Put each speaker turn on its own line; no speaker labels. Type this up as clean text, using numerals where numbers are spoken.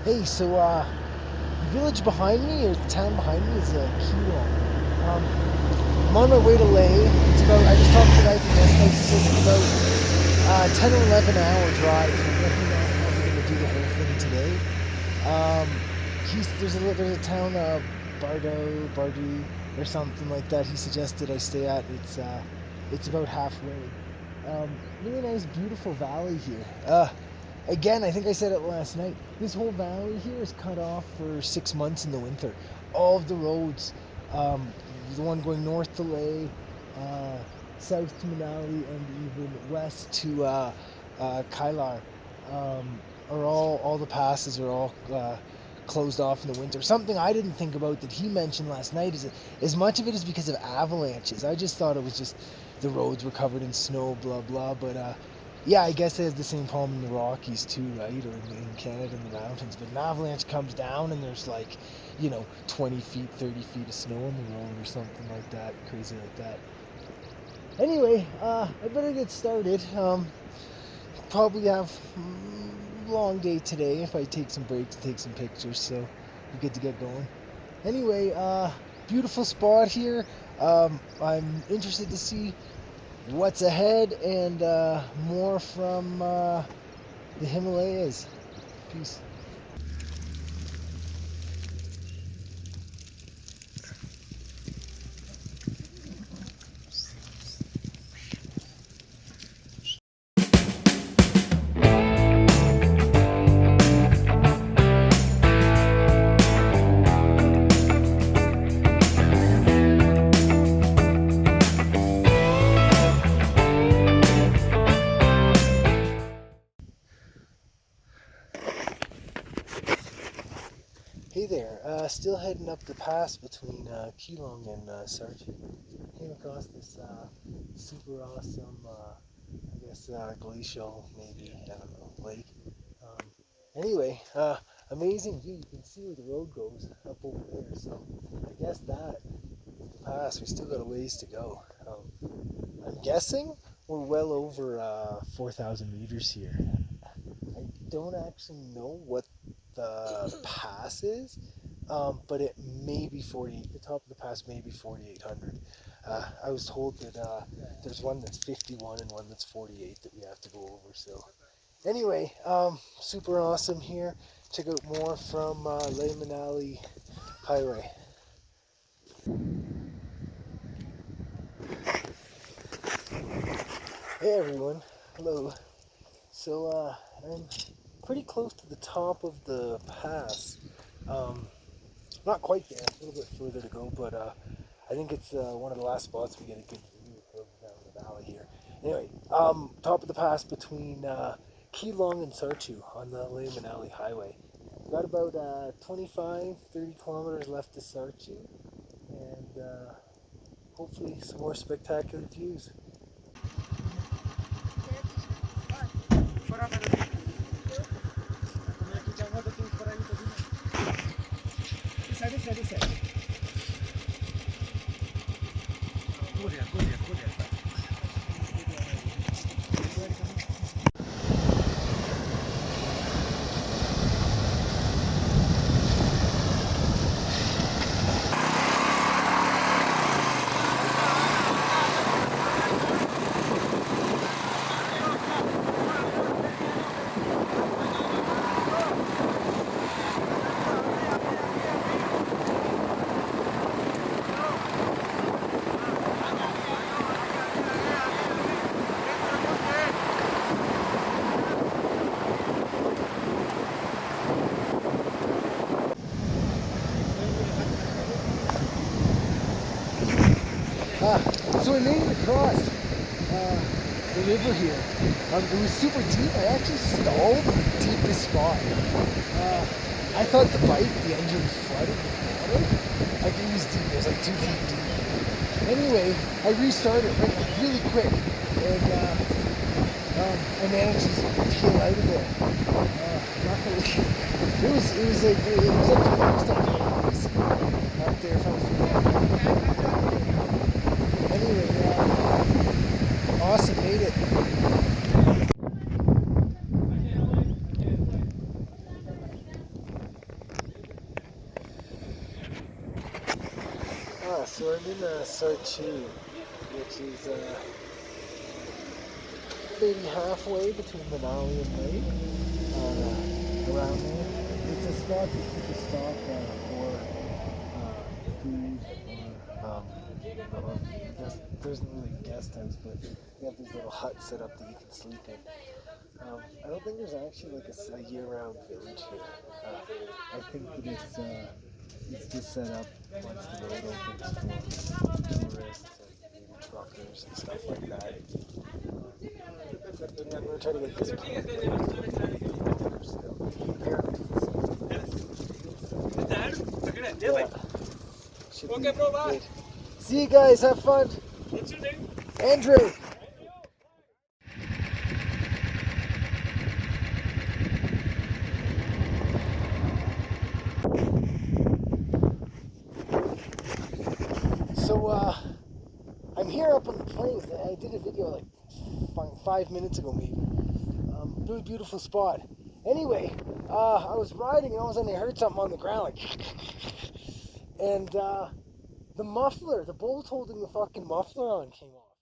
Hey, so the village behind me, or the town behind me, is Keylong. I'm on my way to Leh. It's about, I just talked to the guy at the guest house. He says it's about 10 or 11 hour drive. So I'm definitely not probably going to do the whole thing today. There's a town, Bardu, or something like that. He suggested I stay at. It's about halfway. Really nice, beautiful valley here. Again, I think I said it last night. This whole valley here is cut off for 6 months in the winter. All of the roads, the one going north to Leh, south to Manali, and even west to Keylong, are all the passes are all closed off in the winter. Something I didn't think about that he mentioned last night is that as much of it is because of avalanches. I just thought it was just the roads were covered in snow, blah blah. But yeah, I guess they have the same problem in the Rockies too, right? Or in Canada in the mountains. But an avalanche comes down and there's 20 feet, 30 feet of snow on the road or something like that, crazy like that. Anyway, I better get started. Probably have a long day today if I take some breaks, take some pictures, so we're good to get going. Anyway, beautiful spot here. I'm interested to see what's ahead and more from the Himalayas. Peace. Hey there, still heading up the pass between Keylong and Sarchi. Came across this super awesome, glacial, maybe, I don't know, lake. Anyway, amazing view. You can see where the road goes up over there, so I guess that is the pass. We still got a ways to go. I'm guessing we're well over 4,000 meters here. I don't actually know what the pass is, but it may be 40. The top of the pass may be 4,800. I was told that there's one that's 51 and one that's 48 that we have to go over. So anyway, super awesome here. Check out more from Leh Manali Highway. Hey everyone, hello. So I'm pretty close to the top of the pass. Not quite there, a little bit further to go, but I think it's one of the last spots we get a good view of down the valley here. Anyway, top of the pass between Keylong and Sarchu on the Leh Manali Highway. Got about 25, 30 kilometers left to Sarchu, and hopefully some more spectacular views. So I made it across the river here. It was super deep. I actually stalled in the deepest spot. I thought the engine was flooded with water. Like it was deep. It was like 2 feet deep. Anyway, I restarted really quick, and I managed to peel out of there. Luckily, it was up to the next up there if I was anyway, awesome, made it. So I'm in Sarchu, which is maybe halfway between Manali and Leh, around there. It's a spot that people stop for food or there isn't really a guest house, but they have these little huts set up that you can sleep in. I don't think there's actually like a year-round village here. I think that it's just set up once the road opens for tourists and maybe truckers and stuff like that. Yeah, I'm going to try to get this plan still. Apparently, should be good. See you guys, have fun.
What's your name?
Andrew. So, I'm here up on the plains. I did a video like 5 minutes ago, maybe. Really beautiful spot. Anyway, I was riding and all of a sudden I heard something on the ground, like, and the muffler, the bolt holding the fucking muffler on came off.